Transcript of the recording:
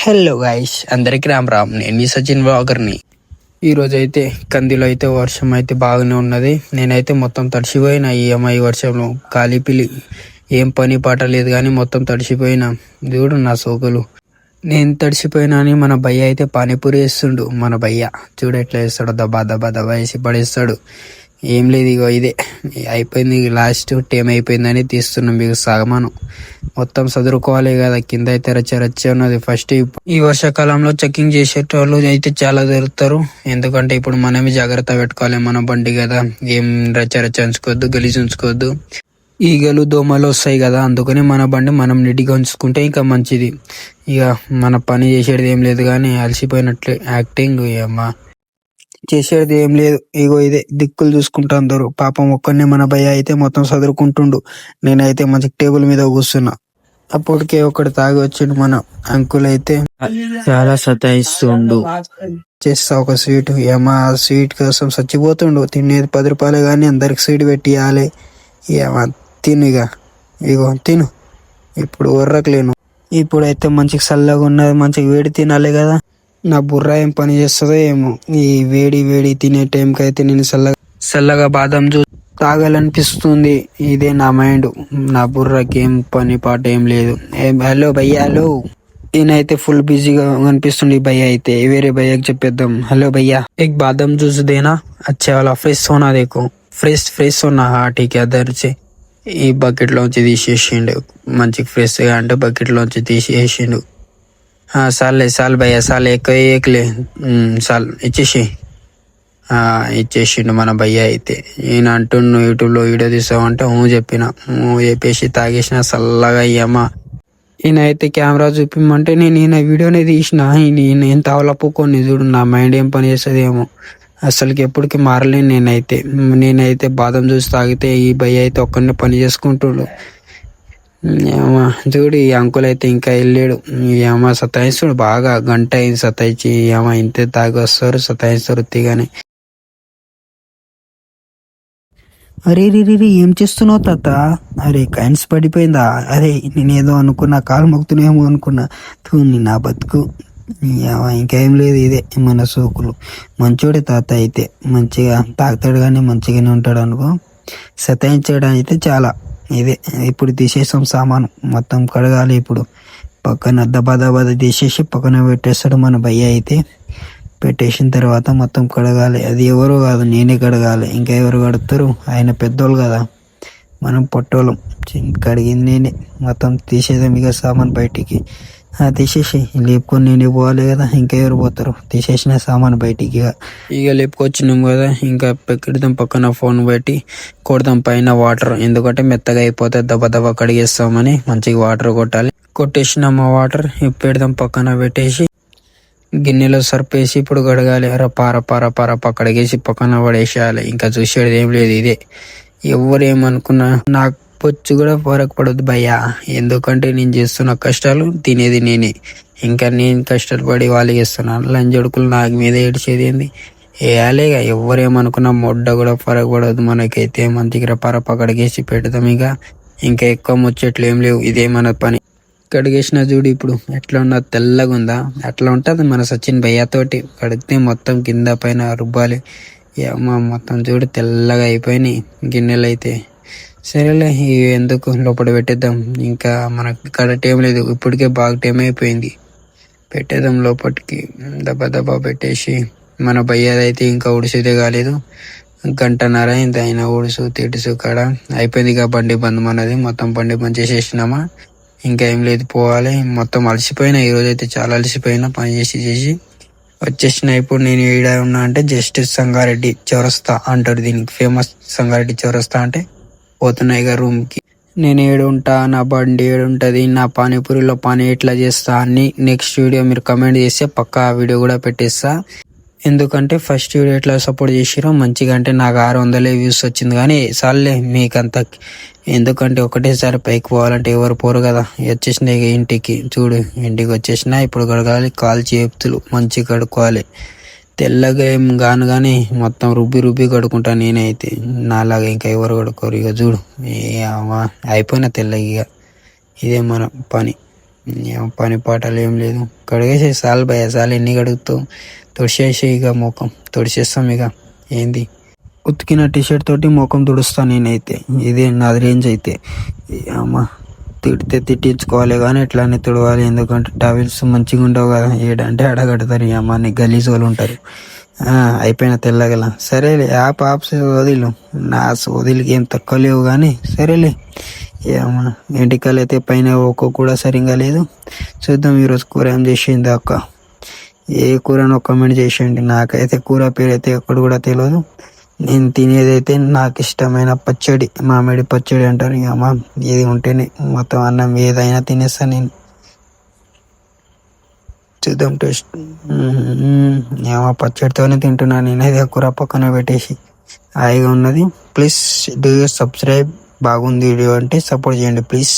Hello guys, అందరికి రామ్ రామ్. నేను మీ సచిన్ బ్లాగర్ని. ఈరోజు అయితే కందిలో అయితే వర్షం అయితే బాగానే ఉన్నది. నేనైతే మొత్తం తడిసిపోయినా ఈ అమ్మాయి వర్షంలో. కాలిపిలి ఏం పని పాట లేదు కానీ మొత్తం తడిసిపోయినా. చూడు నా సోకులు. నేను తడిసిపోయినా అని మన భయ్య అయితే పానీపూరి వేస్తుండు. మన భయ్య చూడు ఎట్లా వేస్తాడు, దబా దబా దబా వేసి పడేస్తాడు. ఏం లేదు, ఇగో ఇదే అయిపోయింది. లాస్ట్ టైం అయిపోయిందని తీస్తున్నాం. మీకు సాగమాను మొత్తం చదువుకోవాలి కదా. కింద అయితే రచ్చ ఉన్నది. ఫస్ట్ ఈ వర్షాకాలంలో చెకింగ్ చేసేటోళ్ళు అయితే చాలా దొరుకుతారు. ఎందుకంటే ఇప్పుడు మనమే జాగ్రత్త పెట్టుకోవాలి. మన బండి కదా, ఏం రచ్చ ఉంచుకోవద్దు, గలీజ్ ఉంచుకోవద్దు. ఈగలు దోమలు వస్తాయి కదా, అందుకని మన బండి మనం నీట్గా ఉంచుకుంటే ఇంకా మంచిది. ఇక మన పని చేసేది ఏం లేదు కానీ అలసిపోయినట్లే యాక్టింగ్. అమ్మా చేసేది ఏం లేదు. ఇగో ఇదే దిక్కులు చూసుకుంటా అందరు. పాపం ఒక్కనే మన భయ్య అయితే మొత్తం చదువుకుంటుండు. నేనైతే మంచి టేబుల్ మీద కూర్చున్నా. అప్పటికే ఒకటి తాగి వచ్చిండు మన అంకుల్ అయితే చాలా సతాయిస్తుండు. చేస్తా ఒక స్వీట్, ఏమా స్వీట్ కోసం చచ్చిపోతుండు. తినేది 10 రూపాయలు కానీ అందరికి స్వీట్ పెట్టియాలి. ఏమా తిను, ఇగో తిను. ఇప్పుడు వర్రకలేను. ఇప్పుడైతే మంచిగా చల్లగా ఉన్నది, మంచిగా వేడి తినాలి కదా. నా బుర్ర ఏం పని చేస్తుందో ఏమో. ఈ వేడి తినే టైంకి అయితే నేను చల్లగా బాదం జ్యూస్ తాగాలనిపిస్తుంది. ఇదే నా మైండ్. నా బుర్రకి ఏం పని పాట ఏం లేదు. హలో భయ్య, హలో. ఈయనైతే ఫుల్ బిజీగా కనిపిస్తుంది. భయ్య అయితే వేరే భయ్యకి చెప్పేద్దాం. హలో భయ్య, एक बादाम जूस देना, अच्छा वाला फ्रेश सोना देखो, ఫ్రెష్ सोना. हाँ ठीक है, अदर से ఈ బకెట్ లోంచి తీసేసిండు. మంచి ఫ్రెష్ గా అంటే బకెట్ లోంచి తీసేసిండు. సాల్ భయ్య, సాల్ ఎక్కువలే, సాల్ ఇచ్చేసిండు మన భయ్య అయితే. ఈయన అంటుండు యూట్యూబ్ లో వీడియో తీసావంటే చెప్పిన చెప్పేసి తాగేసిన చల్లగా. అయ్యమ్మ ఈయన అయితే కెమెరా చూపిమంటే నేను ఈయన వీడియోనే తీసిన. ఈయన ఎంత అవలపుకొని చూడు. నా మైండ్ ఏం పని చేస్తుంది ఏమో. అసలుకి ఎప్పటికి మారలేను. నేనైతే బాదం జ్యూస్ తాగితే ఈ భయ్య అయితే ఒక్కనే పని చేసుకుంటుడు. చూడు ఈ అంకుల్ అయితే ఇంకా వెళ్ళాడు. ఏమో సతాయిస్తుడు బాగా. గంట అయింది సతాయించి. ఏమో ఇంతే తాగి వస్తారు, సతాయిస్తారు తీగానే. అరే రీ ఏం చేస్తున్నావు తాత? అరే కైన్స్ పడిపోయిందా? అరే నేనేదో అనుకున్నా, కాలు మొక్కుతున్నాయేమో అనుకున్నా. నా బతుకు. ఇంకేం లేదు, ఇదే మన సోకులు. మంచోడే తాత అయితే. మంచిగా తాగుతాడు కానీ మంచిగానే ఉంటాడు అనుకో. సతాయించడం అయితే చాలా. ఇదే ఇప్పుడు తీసేసాం సామాను మొత్తం కడగాలి. ఇప్పుడు పక్కన దబా తీసేసి పక్కన పెట్టేస్తాడు మన భయ్య అయితే. పెట్టేసిన తర్వాత మొత్తం కడగాలి. అది ఎవరో కాదు, నేనే కడగాలి. ఇంకా ఎవరు కడుగుతారు? ఆయన పెద్దోళ్ళు కదా, మనం పొట్టోళ్ళం. కడిగింది నేనే. మొత్తం తీసేదాం ఇక సామాన్ బయటికి. తీసేసి లేపుకొని నేనే పోవాలి కదా. ఇంకా ఎవరు పోతారు? తీసేసిన సామాన్ బయటికి ఇక లేపుకొచ్చినాం కదా. ఇంకా పెడదాం పక్కన ఫోన్ పెట్టి కొడదాం పైన వాటర్. ఎందుకంటే మెత్తగా అయిపోతే దబ కడిగేస్తామని మంచిగా వాటర్ కొట్టాలి. కొట్టేసినాం ఆ వాటర్. పెడదాం పక్కన పెట్టేసి గిన్నెలో సర్పేసి ఇప్పుడు కడగాలి. పార కడిగేసి పక్కన పడేసేయాలి. ఇంకా చూసేది ఏం లేదు. ఇదే ఎవరేమనుకున్నా నాకు పొచ్చు కూడా ఫరక్ పడదు భయ్యా. ఎందుకంటే నేను చేస్తున్న కష్టాలు తినేది నేనే. ఇంకా నేను కష్టాలు పడి వాళ్ళకి ఇస్తున్నాను. లంజొడుకులు నాకు మీద ఏడ్చేది ఏంది? వేయాలిగా. ఎవరేమనుకున్నా మొడ్డ కూడా ఫరక్ పడదు మనకైతే. మంచిగా పరప కడిగేసి పెడతాం. ఇంకా ఎక్కువ ముచ్చట్లు ఏం లేవు. ఇదే మన పని. కడిగేసిన చూడు ఇప్పుడు ఎట్లా ఉన్నా, తెల్లగా ఉందా? అట్లా ఉంటుంది మన సచిన్ భయ్యతోటి. కడిగితే మొత్తం కింద పైన రుబ్బాలి. మొత్తం చూడు తెల్లగా అయిపోయినాయి గిన్నెలు అయితే. సరేలే, ఎందుకు లోపల పెట్టేద్దాం. ఇంకా మనకి ఇక్కడ టైం లేదు. ఇప్పటికే బాగా టైం అయిపోయింది. పెట్టేద్దాం లోపలికి. దబా పెట్టేసి మన భయ్యదైతే ఇంకా ఉడిసేదే కాలేదు. 1.5 గంట అయింది ఆయన ఉడుసు తిడుసు కాడ. అయిపోయింది ఇక బండి బంద్ మనది. మొత్తం బండి బంద్ చేసేసినామా. ఇంకా ఏం లేదు, పోవాలి. మొత్తం అలసిపోయినా ఈరోజు అయితే, చాలా అలసిపోయినా. పని చేసి వచ్చేసిన. ఇప్పుడు నేను ఏడ ఉన్నా అంటే జస్ట్ సంగారెడ్డి చౌరస్తా అంటారు దీనికి. ఫేమస్ సంగారెడ్డి చౌరస్తా అంటే పోతున్నా ఇక రూమ్కి. నేను ఏడుంటా, నా బండి ఏడుంటది, నా పానీపూరిలో పని ఎట్లా చేస్తా అని నెక్స్ట్ వీడియో మీరు కమెంట్ చేస్తే పక్కా ఆ వీడియో కూడా పెట్టేస్తా. ఎందుకంటే ఫస్ట్ వీడియో ఎట్లా సపోర్ట్ చేసిరో మంచిగా. అంటే నాకు 600 వ్యూస్ వచ్చింది కానీ సార్లే మీకంతా. ఎందుకంటే ఒకటేసారి పైకి పోవాలంటే ఎవరు పోరు కదా. వచ్చేసిన ఇంటికి చూడు, ఇంటికి వచ్చేసిన. ఇప్పుడు కడగాలి. కాలు చేతులు మంచిగా కడుక్కోవాలి. తెల్లగా ఏం గాను కానీ మొత్తం రుబ్బి కడుక్కుంటా నేనైతే. నాలాగా ఇంకా ఎవరు కడుక్కోరు. ఇక చూడు అయిపోయిన తెల్లగా. ఇదే మన పని. ఏం పని పాటలు ఏం లేదు. కడిగేసే చాలు భయ, చాలు ఎన్ని కడుగుతావు, తుడిచేసి ఇక ముఖం తుడిచేస్తాం. ఇక ఏంది, ఉతికిన టీషర్ట్ తోటి ముఖం తుడుస్తాను నేనైతే. ఇదే నాది రేంజ్ అయితే. అమ్మ తిడితే తిట్టించుకోవాలి కానీ ఇట్లానే తుడవాలి, ఎందుకంటే టవల్స్ మంచిగా ఉండవు కదా, ఏడంటే అడగడతారు. ఈ అమ్మ నీ గలీజ్ వాళ్ళు ఉంటారు. అయిపోయిన తెల్లగల సరేలే, యాప్ వదిలు, నా సోదిలకి ఏం తక్కువ లేవు కానీ సరేలే. ఏమన్నా ఎంటికలు అయితే పైన ఒక్కో కూడా సరిగా లేదు. చూద్దాం ఈరోజు కూర ఏం చేసింది అక్క. ఏ కూరనో కామెంట్ చేసేయండి. నాకైతే కూర పేరు అయితే ఎక్కడ కూడా తెలియదు. నేను తినేదైతే నాకు ఇష్టమైన పచ్చడి, మామిడి పచ్చడి అంటారు. ఇక అమ్మ ఇది ఉంటేనే మొత్తం అన్నం ఏదైనా తినేస్తాను నేను. చూద్దాం టేస్ట్. ఏమో పచ్చడితోనే తింటున్నాను నేనైతే, కూర పక్కన పెట్టేసి హాయిగా ఉన్నది. Please do subscribe. బాగుంది వీడియో అంటే సపోర్ట్ చేయండి ప్లీజ్.